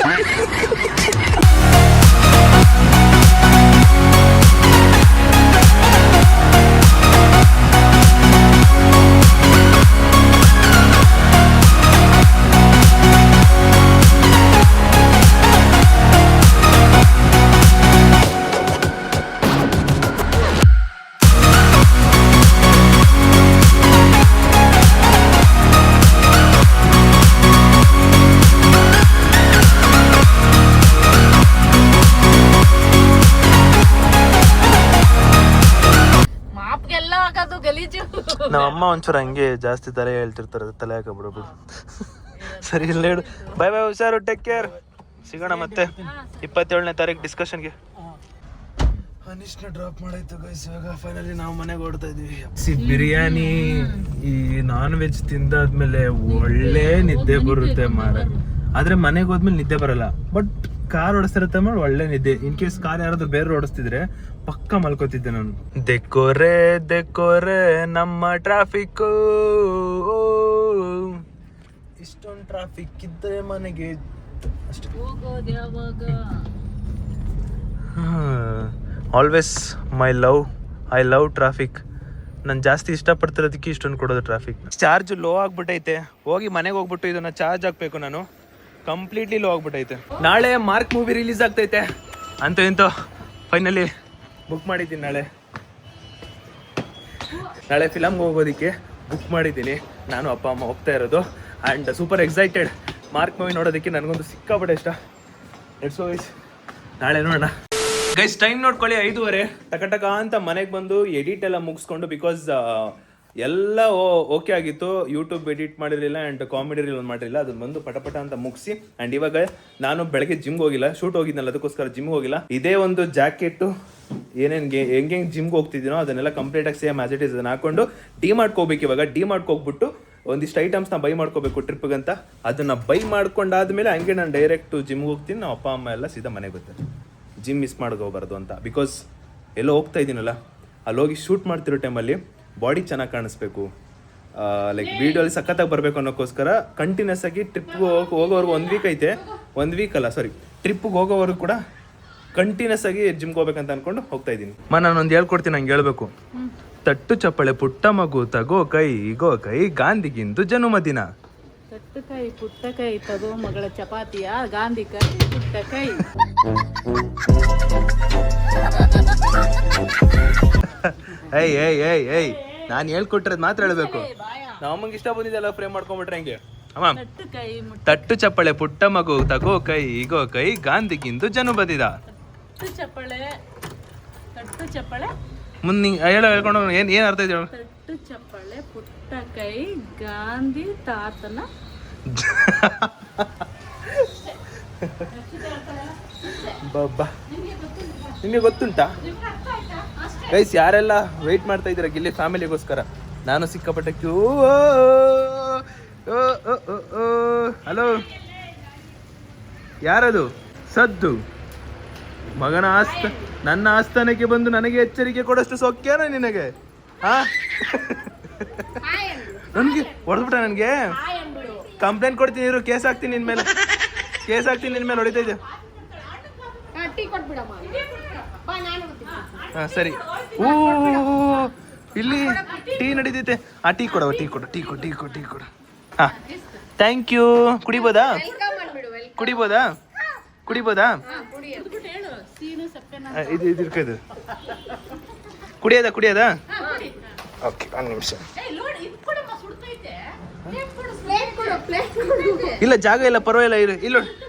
ಮಾಪ್ಗೆಲ್ಲ ಹಾಕೋದು ಗಲೀಜು. ನಮ್ಮ ಅಮ್ಮ ಒಂಚೂರು ಹಂಗೆ ಜಾಸ್ತಿ ತಲೆ ಹೇಳ್ತಿರ್ತಾರೆ. ತಲೆ ಹಾಕಬಿಡೋದು. ಸರಿ ಇಲ್ಲ ಹೇಳು. ಬಾಯ್ ಹುಷಾರು. Take care. ಸಿಗೋಣ ಮತ್ತೆ 27ನೇ ತಾರೀಕು ಡಿಸ್ಕಷನ್ಗೆ. ಅನಿಶ್ನ ಡ್ರಾಪ್ ಮಾಡಾಯ್ತು ಗೈಸ್. ಇವಾಗ ಫೈನಲಿ ನಾವು ಮನೆಗೆ ಹೊರಡ್ತಾ ಇದೀವಿ. ಬಿರಿಯಾನಿ ಈ ನಾನ್ ವೆಜ್ ತಿಂದಾದ್ಮೇಲೆ ಒಳ್ಳೆ ನಿದ್ದೆ ಬರುತ್ತೆ ಮಾರ. ಆದ್ರೆ ಮನೆಗೆ ಹೋದ್ಮೇಲೆ ನಿದ್ದೆ ಬರಲ್ಲ. ಬಟ್ ಕಾರ್ ಓಡಿಸ್ತಿರತ್ತೆ ಮಾಡಿ ಒಳ್ಳೆ ನಿದ್ದೆ. ಇನ್ ಕೇಸ್ ಕಾರ್ ಯಾರಾದ್ರೂ ಬೇರೆ ಓಡಿಸ್ತಿದ್ರೆ ಪಕ್ಕ ಮಲ್ಕೋತಿದ್ದೆ ನಾನು. ದೆಕ್ಕೋರೆ ನಮ್ಮ ಟ್ರಾಫಿಕ್. ಇಷ್ಟೊಂದು ಟ್ರಾಫಿಕ್ ಇದ್ದರೆ ಮನೆಗೆ ಅಷ್ಟೇ. ಹೋಗೋದು ಯಾವಾಗ? Always I love traffic. ನಾನು ಜಾಸ್ತಿ ಇಷ್ಟಪಡ್ತಿರೋದಕ್ಕೆ ಇಷ್ಟೊಂದು ಕೊಡೋದು ಟ್ರಾಫಿಕ್. ಚಾರ್ಜ್ ಲೋ ಆಗ್ಬಿಟ್ಟೈತೆ. ಹೋಗಿ ಮನೆಗೆ ಹೋಗ್ಬಿಟ್ಟು ಇದನ್ನ ಚಾರ್ಜ್ ಹಾಕ್ಬೇಕು ನಾನು. ಕಂಪ್ಲೀಟ್ಲಿ ಲೋ ಆಗ್ಬಿಟ್ಟೈತೆ. ನಾಳೆ ಮಾರ್ಕ್ ಮೂವಿ ರಿಲೀಸ್ ಆಗ್ತೈತೆ. ಅಂತೂ ಫೈನಲಿ ಬುಕ್ ಮಾಡಿದ್ದೀನಿ. ನಾಳೆ ಫಿಲಮ್ಗೆ ಹೋಗೋದಕ್ಕೆ ಬುಕ್ ಮಾಡಿದ್ದೀನಿ. ನಾನು ಅಪ್ಪ ಅಮ್ಮ ಹೋಗ್ತಾ ಇರೋದು. And super excited mark movie ನೋಡೋದಕ್ಕೆ. ನನಗೊಂದು ಸಿಕ್ಕಾಪಟ್ಟೆ ಇಷ್ಟ. Let's go guys. ನಾಳೆ ನೋಡೋಣ ಗೈಸ್. ಟೈಮ್ ನೋಡ್ಕೊಳ್ಳಿ 5:30. ಟಕ ಅಂತ ಮನೆಗೆ ಬಂದು ಎಡಿಟ್ ಎಲ್ಲ ಮುಗಿಸ್ಕೊಂಡು, ಬಿಕಾಸ್ ಎಲ್ಲ ಓಕೆ ಆಗಿತ್ತು. ಯೂಟ್ಯೂಬ್ ಎಡಿಟ್ ಮಾಡಿರಲಿಲ್ಲ ಆ್ಯಂಡ್ ಕಾಮಿಡಿ ರೀಲ್ ಒಂದು ಮಾಡಿರಲಿಲ್ಲ. ಅದನ್ನ ಬಂದು ಪಟ ಅಂತ ಮುಗಿಸಿ. ಆ್ಯಂಡ್ ಇವಾಗ ನಾನು ಬೆಳಗ್ಗೆ ಜಿಮ್ಗೆ ಹೋಗಿಲ್ಲ, ಶೂಟ್ ಹೋಗಿದ್ನಲ್ಲ, ಅದಕ್ಕೋಸ್ಕರ ಜಿಮ್ಗೆ ಹೋಗಿಲ್ಲ. ಇದೇ ಒಂದು ಜಾಕೆಟ್ಟು ಹೆಂಗೆ ಜಿಮ್ಗೆ ಹೋಗ್ತಿದ್ದೀನೋ ಅದನ್ನೆಲ್ಲ ಕಂಪ್ಲೀಟಾಗಿ ಸೇಮ್ ಆಸ್ ಇಟ್ ಈಸ್ ಅದನ್ನ ಹಾಕೊಂಡು ಡಿ-ಮಾರ್ಟ್ಗೆ ಹೋಗ್ಬೇಕು. ಇವಾಗ ಡಿ-ಮಾರ್ಟ್ಗೆ ಹೋಗ್ಬಿಟ್ಟು ಒಂದಿಷ್ಟು ಐಟಮ್ಸ್ನ ಬೈ ಮಾಡ್ಕೋಬೇಕು ಟ್ರಿಪ್ಗಂತ. ಅದನ್ನ ಬೈ ಮಾಡ್ಕೊಂಡಾದ್ಮೇಲೆ ಹಂಗೆ ನಾನು ಡೈರೆಕ್ಟ್ ಜಿಮ್ಗೆ ಹೋಗ್ತೀನಿ. ನಮ್ಮ ಅಪ್ಪ ಅಮ್ಮ ಎಲ್ಲ ಸೀದಾ ಮನೆಗೆ ಬರ್ತಾರೆ. ಜಿಮ್ ಮಿಸ್ ಹೋಗ್ಬಾರ್ದು ಅಂತ. ಬಿಕಾಸ್ ಎಲ್ಲೋ ಹೋಗ್ತಾ ಇದ್ದೀನಲ್ಲ, ಅಲ್ಲಿ ಹೋಗಿ ಶೂಟ್ ಮಾಡ್ತಿರೋ ಟೈಮಲ್ಲಿ ಬಾಡಿ ಚೆನ್ನಾಗಿ ಕಾಣಿಸ್ಬೇಕು, ಲೈಕ್ ವಿಡಿಯೋಲಿ ಸಖತ್ತಾಗಿ ಬರಬೇಕು ಅನ್ನೋಕ್ಕೋಸ್ಕರ ಕಂಟಿನ್ಯೂಸ್ ಆಗಿ ಟ್ರಿಪ್ಗೆ ಹೋಗೋವರೆಗೂ 1 ವೀಕ್ ಐತೆ. 1 ವೀಕ್ ಅಲ್ಲ ಸಾರಿ, ಟ್ರಿಪ್ಗೆ ಹೋಗೋವರೆಗೂ ಕೂಡ ಕಂಟಿನ್ಯೂಸ್ ಆಗಿ ಜಿಮ್ಗೆ ಹೋಗ್ಬೇಕಂತ ಅನ್ಕೊಂಡು ಹೋಗ್ತಾ ಇದ್ದೀನಿ. ನಾನೊಂದು ಹೇಳ್ಕೊಡ್ತೀನಿ, ಹಂಗೆ ಹೇಳ್ಬೇಕು. ತಟ್ಟು ಚಪ್ಪಳೆ ಪುಟ್ಟ ಮಗು ತಗೋ ಕೈ ಗೋ ಕೈ ಗಾಂಧಿಗಿಂದು ಜನ್ಮದಿನ. ತಟ್ಟು ಪುಟ್ಟ ಕೈ ತಗೋ ಮಗಳ ಚಪಾತಿಯ ಗಾಂಧಿ ಕೈ ಪುಟ್ಟ ಕೈ. ಏಯ್ ಏಯ್ ಏಯ್ ಏಯ್ ನಾನು ಹೇಳ್ಕೊಟ್ರದ್ ಮಾತ್ರ ಹೇಳ್ಬೇಕು. ನಮ್ಮಂಗೆ ಇಷ್ಟ ಬಂದಿದ್ದೆಲ್ಲ ಫ್ರೇಮ್ ಮಾಡ್ಕೊಂಡ್ಬಿಟ್ರೆ ಹೆಂಗೆ ಅಮ್ಮ? ತಟ್ಟು ಕೈ ತಟ್ಟು ಚಪ್ಪಳೆ ಪುಟ್ಟ ಮಗು ತಗೋ ಕೈ ಈಗೋ ಕೈ ಗಾಂಧಿಗಿಂದು ಜನು ಬದಿದ. ತಟ್ಟು ಚಪ್ಪಳೆ ತಟ್ಟು ಚಪ್ಪಳೆ ಮುಂದೆ ಹೇಳ್ಕೊಂಡು ಏನ್ ಅರ್ಥ ಇದೆ ಹೇಳು? ತಟ್ಟು ಚಪ್ಪಳೆ ಪುಟ್ಟ ಕೈ ಗಾಂಧಿ ತಾತನ. ನಿಮಗೆ ಗೊತ್ತುಂಟಾ ಗೈಸ್? ಯಾರೆಲ್ಲ ವೆಯ್ಟ್ ಮಾಡ್ತಾ ಇದ್ದೀರಾ ಗಿಲ್ಲಿ ಫ್ಯಾಮಿಲಿಗೋಸ್ಕರ? ನಾನು ಸಿಕ್ಕಾಪಟ್ಟೆ ಕ್ಯೂ. ಹಲೋ, ಯಾರದು ಸದ್ದು? ಮಗನ ನನ್ನ ಆಸ್ಥಾನಕ್ಕೆ ಬಂದು ನನಗೆ ಎಚ್ಚರಿಕೆ ಕೊಡಷ್ಟು ಸೊಕ್ಕೇನ ನಿನಗೆ? ನನ್ಗೆ ಹೊಡೆದ್ಬಿಟ್ಟ. ನನಗೆ ಕಂಪ್ಲೇಂಟ್ ಕೊಡ್ತೀನಿ ಇರು, ಕೇಸ್ ಹಾಕ್ತೀನಿ ನಿನ್ ಮೇಲೆ, ಕೇಸ್ ಹಾಕ್ತೀನಿ ನಿನ್ ಮೇಲೆ. ಹೊಡಿತಾ ಇದೆ. ಹಾ ಸರಿ. ಓ ಇಲ್ಲಿ ಟೀ ನಡೀತೈತೆ. ಟೀ ಕೊಡವ, ಟೀ ಕೊಡು, ಟೀ ಕೊಡು, ಟೀ ಕೊಡು, ಟೀ ಕೊಡು. ಹಾ ಥ್ಯಾಂಕ್ ಯು. ಕುಡಿಬೋದಾ? ಕುಡಿಬೋದಾ? ಕುಡಿಬೋದಾ? ಇದು ಇರ್ಕದು ಕುಡಿಯೋದಾ? ಕುಡಿಯೋದಾ? ಓಕೆ, ಒಂದು ನಿಮಿಷ. ಇಲ್ಲ ಜಾಗ ಇಲ್ಲ, ಪರವಾಗಿಲ್ಲ ಇರು. ಇಲ್ಲ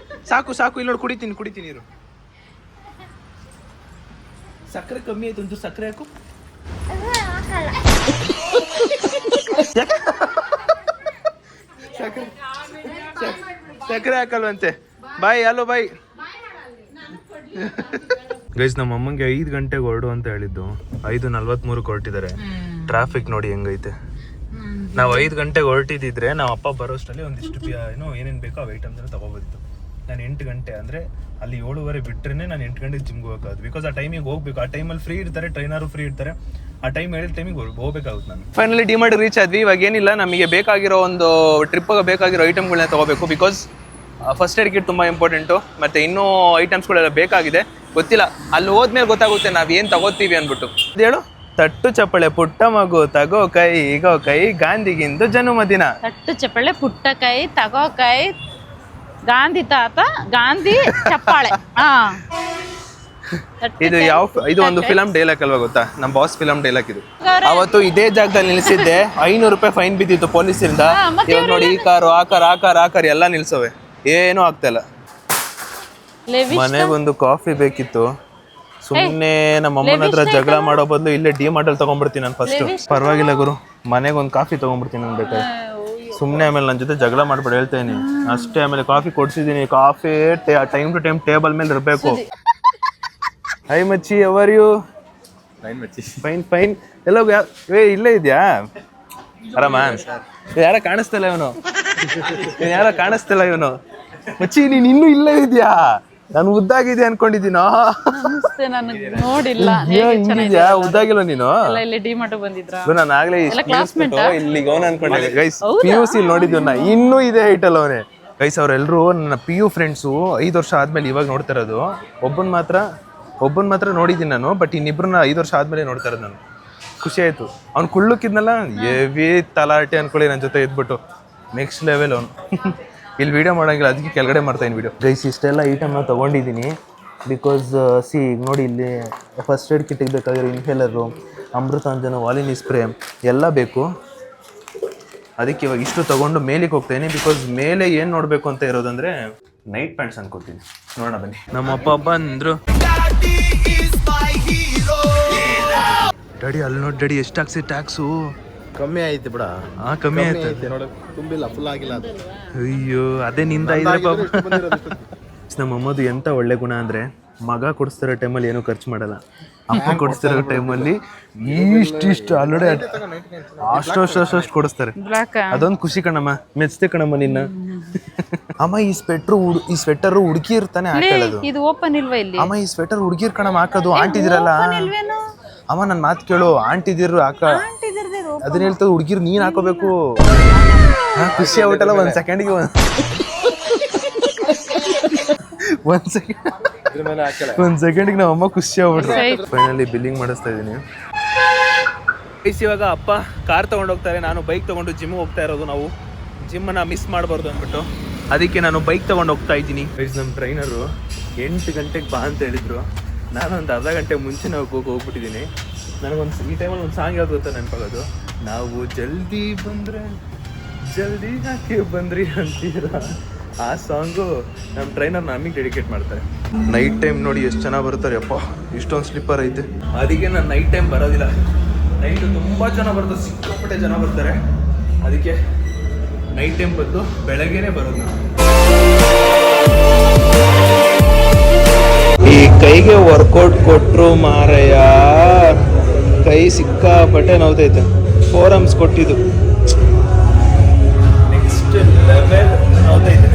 ಸಾಕು ಸಾಕು, ಇಲ್ಲ ನೋಡಿ ಕುಡಿತೀನಿ, ಕುಡಿತೀನಿ ಇರು. ಸಕ್ಕರೆ ಕಮ್ಮಿ ಆಯ್ತು, ಒಂಚೂರು ಸಕ್ಕರೆ ಹಾಕು. ಸಕ್ಕರೆ ಹಾಕಲ್ವಂತೆ. ಬಾಯ್. ಹಲೋ ಬಾಯ್. ಗೈಸ್, ನಮ್ಮ ಅಮ್ಮಂಗೆ 5 ಗಂಟೆಗೆ ಹೊರಡು ಅಂತ ಹೇಳಿದ್ದು, 5:43 ಹೊರಟಿದ್ದಾರೆ. ಟ್ರಾಫಿಕ್ ನೋಡಿ ಹೆಂಗೈತೆ. ನಾವು 5 ಗಂಟೆಗೆ ಹೊರಟಿದ್ರೆ ನಾವು ಅಪ್ಪ ಬರೋಷ್ಟರಲ್ಲಿ ಒಂದಿಷ್ಟು ಏನೇನು ಬೇಕೋ ಆ ಐಟಮ್ಸ್ ಎಲ್ಲ ತಗೋಬೋದಿತ್ತು. ನಾನು 8 ಗಂಟೆ ಅಂದರೆ ಅಲ್ಲಿ 7:15 ಬಿಟ್ಟರೆ ನಾನು 8 ಗಂಟೆಗೆ ಜಿಮ್ಗೆ ಹೋಗೋದು. ಬಿಕಾಸ್ ಆ ಟೈಮಿಗೆ ಹೋಗ್ಬೇಕು. ಆ ಟೈಮಲ್ಲಿ ಫ್ರೀ ಇರ್ತಾರೆ, ಟ್ರೈನರು ಫ್ರೀ ಇರ್ತಾರೆ. ಆ ಟೈಮ್ ಹೇಳಿದ ಟೈಮಿಗೆ ಹೋಗ್ಬೇಕಾಗುತ್ತೆ. ನಾನು ಫೈನಲಿ ಡಿಮಾರ್ಟ್ ರೀಚ್ ಆದ್ವಿ. ಇವಾಗ ಏನಿಲ್ಲ, ನಮಗೆ ಬೇಕಾಗಿರೋ ಒಂದು ಟ್ರಿಪ್ಗೆ ಬೇಕಾಗಿರೋ ಐಟಮ್ಗಳನ್ನ ತಗೋಬೇಕು. ಬಿಕಾಸ್ ಫಸ್ಟ್ ಏಡ್ ಕಿಟ್ ತುಂಬ ಇಂಪಾರ್ಟೆಂಟು. ಮತ್ತು ಇನ್ನೂ ಐಟಮ್ಸ್ಗಳೆಲ್ಲ ಬೇಕಾಗಿದೆ. ಗೊತ್ತಿಲ್ಲ, ಅಲ್ಲಿ ಹೋದ್ಮೇಲೆ ಗೊತ್ತಾಗುತ್ತೆ ನಾವು ಏನು ತಗೋತೀವಿ ಅಂದ್ಬಿಟ್ಟು. ಹೇಳು. ತಟ್ಟು ಚಪ್ಪಳೆ ಪುಟ್ಟ ಮಗು ತಗೋ ಕೈ ಈಗೋ ಕೈ ಗಾಂಧಿಗಿಂದು ಜನ್ಮದಿನ. ತಟ್ಟು ಚಪ್ಪಳೆ ಪುಟ್ಟ ಕೈ ತಗೋ ಕೈ ಗಾಂಧಿ ತಾತ ಗಾಂಧಿ ಚಪ್ಪಾಳೆ. ಇದು ಒಂದು ಫಿಲಮ್ ಡೈಲಾಗ್ ಅಲ್ವಾ ಗೊತ್ತಾ? ನಮ್ಮ ಬಾಸ್ ಫಿಲಮ್ ಡೈಲಾಗ್ ಇದು. ಅವತ್ತು ಇದೇ ಜಾಗದಲ್ಲಿ ನಿಲ್ಸಿದ್ದೆ, 500 ರೂಪಾಯಿ ಫೈನ್ ಬಿದ್ದಿತ್ತು ಪೊಲೀಸರಿಂದ. ಇವಾಗ ನೋಡಿ, ಈ ಕಾರು ಆ ಕಾರ್ ಎಲ್ಲ ನಿಲ್ಸವೆ, ಏನೂ ಆಗ್ತಾ ಇಲ್ಲ. ಮನೆಗೆ ಒಂದು ಕಾಫಿ ಬೇಕಿತ್ತು. ಸುಮ್ಮನೆ ನಮ್ಮ ಅಮ್ಮನ ಹತ್ರ ಜಗಳ ಮಾಡೋ ಬದಲು ಇಲ್ಲೇ ಡಿಮಾರ್ಟ್ ಅಲ್ಲಿ ತಗೊಂಡ್ಬಿಡ್ತೀನಿ ನಾನು ಫಸ್ಟ್. ಪರವಾಗಿಲ್ಲ ಗುರು, ಮನೆಗೆ ಒಂದು ಕಾಫಿ ತಗೊಂಡ್ಬಿಡ್ತೀನಿ ನಾನು ಬೇಕಾದ್ರೆ. ಸುಮ್ಮನೆ ಆಮೇಲೆ ನನ್ನ ಜೊತೆ ಜಗಳ ಮಾಡ್ಬಿಟ್ಟು ಹೇಳ್ತೇನೆ ಅಷ್ಟೇ. ಆಮೇಲೆ ಕಾಫಿ ಕೊಡ್ಸಿದ್ದೀನಿ, coffee time to time table ಮೇಲೆ ಇರಬೇಕು. ಹೈ ಮಚ್ಚಿ, ಅವರ್ ಯು? Fine fine. ಎಲ್ಲ ಇಲ್ಲೇ ಇದೆಯಾ? ಆರಾಮ? ಯಾರ ಕಾಣಿಸ್ತಿಲ್ಲ ಇವನು, ಇವನು ಮಚ್ಚಿ. ನೀನ್ ಇನ್ನೂ ಇಲ್ಲೇ ಇದೆಯಾ? ನಾನು ಉದ್ದಾಗಿದೆ ಅನ್ಕೊಂಡಿದ್ದೀನೋ. ನೋಡಿಲ್ಲ, ಉದ್ದಾಗಿಲ್ಲ ನೀನು. ನಾನು ಆಗ್ಲೇ ಇಲ್ಲಿಗೆ ಅವನು ಅನ್ಕೊಂಡಿದ್ದೆ. ಗೈಸ್, PUC ನೋಡಿದ್ವಿ ನಾ, ಇನ್ನೂ ಇದೆ ಹೈಟಲ್ ಅವನೇ. ಗೈಸ್, ಅವರೆಲ್ಲರೂ ನನ್ನ PU ಫ್ರೆಂಡ್ಸು 5 ವರ್ಷ ಆದ್ಮೇಲೆ ಇವಾಗ ನೋಡ್ತಾ ಇರೋದು. ಒಬ್ಬನ್ ಮಾತ್ರ ನೋಡಿದ್ದೀನಿ ನಾನು, ಬಟ್ ಇನ್ನಿಬ್ರನ್ನ 5 ವರ್ಷ ಆದ್ಮೇಲೆ ನೋಡ್ತಾ ಇರೋದು ನಾನು. ಖುಷಿ ಆಯ್ತು. ಅವ್ನು ಕುಳ್ಳುಕಿದ್ನಲ್ಲ, ಹೆವಿ ತಲಾಟೆ ಅನ್ಕೊಳ್ಳಿ ನನ್ನ ಜೊತೆ ಇದ್ಬಿಟ್ಟು. ನೆಕ್ಸ್ಟ್ ಲೆವೆಲ್ ಅವನು. ಇಲ್ಲಿ ವೀಡಿಯೋ ಮಾಡೋಂಗಿಲ್ಲ, ಅದಕ್ಕೆ ಕೆಳಗಡೆ ಮಾಡ್ತಾಯಿನಿ ವೀಡಿಯೋ. ಗೈಸ್, ಇಷ್ಟೆಲ್ಲ ಐಟಮ್ನ ತೊಗೊಂಡಿದ್ದೀನಿ. ಬಿಕಾಸ್ ನೋಡಿ, ಇಲ್ಲಿ ಫಸ್ಟ್ ಏಡ್ ಕಿಟ್ಟಿಗೆ ಬೇಕಾಗಿರೋ ಇನ್ಹೇಲರು, ಅಮೃತಾಂಜನ, ವಾಲಿನಿ ಸ್ಪ್ರೇ ಎಲ್ಲ ಬೇಕು. ಅದಕ್ಕೆ ಇವಾಗ ಇಷ್ಟು ತೊಗೊಂಡು ಮೇಲಿಗೆ ಹೋಗ್ತಾಯಿನಿ. ಬಿಕಾಸ್ ಮೇಲೆ ಏನು ನೋಡಬೇಕು ಅಂತ ಇರೋದಂದರೆ ನೈಟ್ ಪ್ಯಾಂಟ್ಸ್ ಅನ್ಕೋತೀನಿ. ನೋಡೋಣ ಬನ್ನಿ. ನಮ್ಮಪ್ಪ ಬಂದರು. ಡ್ಯಾಡಿ ಅಲ್ಲಿ ನೋಡಿ ಡ್ಯಾಡಿ, ಎಷ್ಟು ಹಾಕ್ಸಿ ಟ್ಯಾಕ್ಸು? ಕಮ್ಮಿ ಆಯ್ತು ಬಿಡ. ಕಮ್ಮಿ ಆಯ್ತು ನೋಡ, ತುಂಬಿಲ್ಲ, ಫುಲ್ ಆಗಿಲ್ಲ. ಅಯ್ಯೋ, ಅದೇ ನಿಂದ ನಮ್ಮ ಅಮ್ಮದು ಎಂತ ಒಳ್ಳೆ ಗುಣ ಅಂದ್ರೆ, ಮಗ ಕೊಡಿಸ್ತಿರೋ ಟೈಮಲ್ಲಿ ಏನೂ ಖರ್ಚು ಮಾಡಲ್ಲ. ಅಪ್ಪ ಕೊಡಿಸ್ತಿರೋ ಟೈಮಲ್ಲಿ ಇಷ್ಟು ಆಲ್ರೆಡಿ ಅಷ್ಟು ಕೊಡಿಸ್ತಾರೆ. ಅದೊಂದು ಖುಷಿ ಕಣಮ್ಮ, ಮೆಚ್ತೆ ಕಣಮ್ಮ ನಿನ್ನ. ಅಮ್ಮ, ಈ ಸ್ವೆಟರ್ ಹುಡುಗಿ ಇರ್ತಾನೆ ಹಾಕೊಳ್ಳೋದು. ಇದು ಓಪನ್ ಇಲ್ವಾ ಇಲ್ಲಿ? ಅಮ್ಮ, ಈ ಸ್ವೆಟರ್ ಹುಡುಗಿರ್ ಕಣಮ್ಮ ಹಾಕೋದು. ಆಂಟಿದಿರಲ್ಲ ಅಮ್ಮ, ನನ್ನ ಮಾತು ಕೇಳು. ಆಂಟಿದಿರು ಅದನ್ನ ಹೇಳ್ತದ, ಹುಡುಗಿರು ನೀನ್ ಹಾಕೋಬೇಕು. ಖುಷಿ ಆಗ್ಬಿಟ್ಟಲ್ಲ ಒಂದ್ ಸೆಕೆಂಡ್ಗೆ. ಒಂದ್ ಸೆಕೆಂಡ್ಗೆ ನಮ್ಮ ಅಮ್ಮ ಖುಷಿ ಆಗ್ಬಿಟ್ರು. ಫೈನಲಿ ಬಿಲ್ಲಿಂಗ್ ಮಾಡಿಸ್ತಾ ಇದೀನಿ. ಇವಾಗ ಅಪ್ಪ ಕಾರ್ ತಗೊಂಡೋಗ್ತಾರೆ, ನಾನು ಬೈಕ್ ತಗೊಂಡು ಜಿಮ್ ಹೋಗ್ತಾ ಇರೋದು. ನಾವು ಜಿಮ್ಮನ್ನ ಮಿಸ್ ಮಾಡಬಾರ್ದು ಅಂದ್ಬಿಟ್ಟು ಅದಕ್ಕೆ ನಾನು ಬೈಕ್ ತೊಗೊಂಡು ಹೋಗ್ತಾ ಇದ್ದೀನಿ. ನಮ್ಮ ಟ್ರೈನರು 8 ಗಂಟೆಗೆ ಬಾ ಅಂತ ಹೇಳಿದ್ರು. ನಾನು ಒಂದು ಅರ್ಧ ಗಂಟೆ ಮುಂಚೆ ನಾವು ಹೋಗ್ಬಿಟ್ಟಿದ್ದೀನಿ. ನನಗೊಂದು ಈ ಟೈಮಲ್ಲಿ ಒಂದು ಸಾಂಗ್ ಯಾವ್ದು ಗೊತ್ತಾ ನೆನಪಾಗೋದು, ನಾವು ಜಲ್ದಿ ಬಂದರೆ ಜಲ್ದಿ ಯಾಕೆ ಬಂದ್ರಿ ಅಂತೀರ. ಆ ಸಾಂಗು ನಮ್ಮ ಟ್ರೈನರ್ ನಮಗೆ ಡೆಡಿಕೇಟ್ ಮಾಡ್ತಾರೆ. ನೈಟ್ ಟೈಮ್ ನೋಡಿ ಎಷ್ಟು ಚೆನ್ನಾಗಿ ಬರ್ತಾರೆ ಅಪ್ಪ, ಇಷ್ಟೊಂದು ಸ್ಲಿಪ್ಪರ್ ಐತೆ. ಅದಕ್ಕೆ ನಾನು ನೈಟ್ ಟೈಮ್ ಬರೋದಿಲ್ಲ. ನೈಟು ತುಂಬ ಜನ ಬರ್ತಾರೆ, ಸಿಕ್ಕಾಪಟ್ಟೆ ಜನ ಬರ್ತಾರೆ. ಅದಕ್ಕೆ ನೈಟ್ ಟೈಮ್ ಬಂದು ಬೆಳಗ್ಗೆನೇ ಬರೋದು. ಈ ಕೈಗೆ ವರ್ಕೌಟ್ ಕೊಟ್ಟರು ಮಾರಯ್ಯ, ಕೈ ಸಿಕ್ಕಾಪಟ್ಟೆ ನೋವ್ತೈತೆ. ಫೋರಮ್ಸ್ ಕೊಟ್ಟಿದ್ದು ನೆಕ್ಸ್ಟ್ ಲೆವೆಲ್ ನೋವ್ತೈತೆ.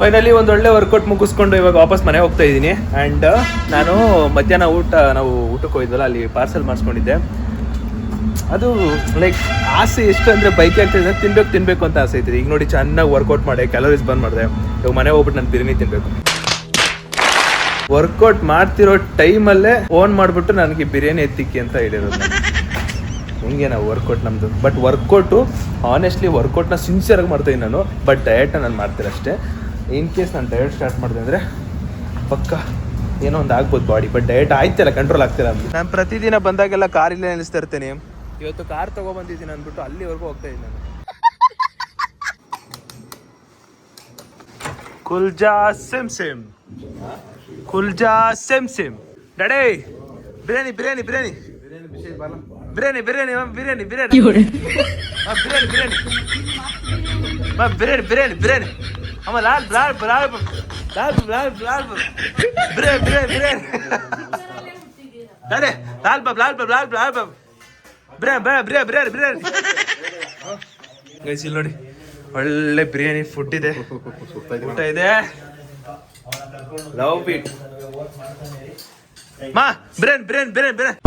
ಫೈನಲಿ ಒಂದು ಒಳ್ಳೆ ವರ್ಕೌಟ್ ಮುಗಿಸ್ಕೊಂಡು ಇವಾಗ ವಾಪಸ್ ಮನೆ ಹೋಗ್ತಾ ಇದ್ದೀನಿ. ಆ್ಯಂಡ್ ನಾನು ಮಧ್ಯಾಹ್ನ ನಾವು ಊಟಕ್ಕೆ ಹೋಗಿದ್ವಲ್ಲ, ಅಲ್ಲಿ ಪಾರ್ಸೆಲ್ ಮಾಡಿಸ್ಕೊಂಡಿದ್ದೆ. ಅದು ಲೈಕ್ ಆಸೆ ಎಷ್ಟು ಅಂದರೆ ಬೈಕ್ ಆಗ್ತಿದೆ, ತಿನ್ಬೇಕು ಅಂತ ಆಸೆ ಐತಿದೆ. ಈಗ ನೋಡಿ ಚೆನ್ನಾಗಿ ವರ್ಕೌಟ್ ಮಾಡಿ ಕ್ಯಾಲೋರೀಸ್ ಬಂದ್ ಮಾಡಿದೆ. ಇವಾಗ ಮನೆ ಹೋಗ್ಬಿಟ್ಟು ನಾನು ಬಿರಿಯಾನಿ ತಿನ್ಬೇಕು. ವರ್ಕೌಟ್ ಮಾಡ್ತಿರೋ ಟೈಮಲ್ಲೇ ಫೋನ್ ಮಾಡಿಬಿಟ್ಟು ನನಗೆ ಬಿರಿಯಾನಿ ಎತ್ತಿಕ್ಕಿ ಅಂತ ಹೇಳಿರೋದು. ಹಿಂಗೆ ನಾವು ವರ್ಕೌಟ್ ನಮ್ಮದು. ಬಟ್ ವರ್ಕೌಟು ಆನೆಸ್ಟ್ಲಿ ವರ್ಕೌಟ್ನ ಸಿನ್ಸಿಯರಾಗಿ ಮಾಡ್ತಾಯಿದ್ದೀನಿ ನಾನು. ಬಟ್ ಡಯಟ್ನ ನಾನು ಮಾಡ್ತೀನಿ ಅಷ್ಟೇ. ಇನ್ ಕೇಸ್ ನಾನು ಡಯಟ್ ಸ್ಟಾರ್ಟ್ ಮಾಡಿದೆ ಅಂದರೆ ಪಕ್ಕ ಏನೋ ಒಂದು ಆಗ್ಬೋದು ಬಾಡಿ. ಬಟ್ ಡಯಟ್ ಆಯ್ತಲ್ಲ, ಕಂಟ್ರೋಲ್ ಆಗ್ತಿಲ್ಲ. ನಾನು ಪ್ರತಿದಿನ ಬಂದಾಗೆಲ್ಲ ಕಾರಿಲ್ಲೇ ನಿಲ್ಲಿಸ್ತಾ ಇರ್ತೀನಿ. ಇವತ್ತು ಕಾರ್ ತೊಗೊಬಂದಿದ್ದೀನಿ ಅಂದ್ಬಿಟ್ಟು ಅಲ್ಲಿವರೆಗೂ ಹೋಗ್ತಾ ಇದ್ದೀನಿ ನಾನು. ಕುಲ್ಜಾ ಸೇಮ್ ಸೇಮ್, ಕುಲ್ಜಾ ಸೇಮ್ ಸೇಮ್. ಡಡೇ ಬಿರಿಯಾನಿ ಬಿರಿಯಾನಿ ಬಿರಿಯಾನಿ ಬಿರಿಯಾನಿ ಬಿರಿಯಾನಿ ಬಿರಿಯಾನಿ ಬಿರಿಯಾನಿ ಬಿರಿಯಾನಿ ಬಿರಿಯಾನಿ ಬಿರಿಯಾನಿ ಬಿರಿಯಾನಿ ಅಮ್ಮ ಲಾಲ್ ಲಾಲ್ ಲಾಲ್ ಲಾಲ್ ಲಾಲ್ ಲಾಲ್ ಬಿರಿಯಾನಿ ಬಿರಿಯಾನಿ ಬಿರಿಯಾನಿ ಡಡೇ ಲಾಲ್ ಬಾಬ್ ಲಾಲ್ ಬಾಬ್ ಲಾಲ್ ಲಾಲ್ ಬಾಬ್ ಬಿರಿಯಾನಿ ಬಿರಿಯಾನಿ ಬಿರಿಯಾನಿ ಬಿರಿಯಾನಿ. ಗೈಸ್ ಇಲ್ಲಿ ನೋಡಿ, ಒಳ್ಳೆ ಬಿರಿಯಾನಿ ಫುಡ್ ಇದೆ, ಊಟ ಇದೆ. ಲವ್ ಇಟ್ ಮಾ ಬಿರಿಯಾನಿ ಬಿರಿಯಾನಿ ಬಿರಿಯಾನಿ ಬಿರಿಯಾನಿ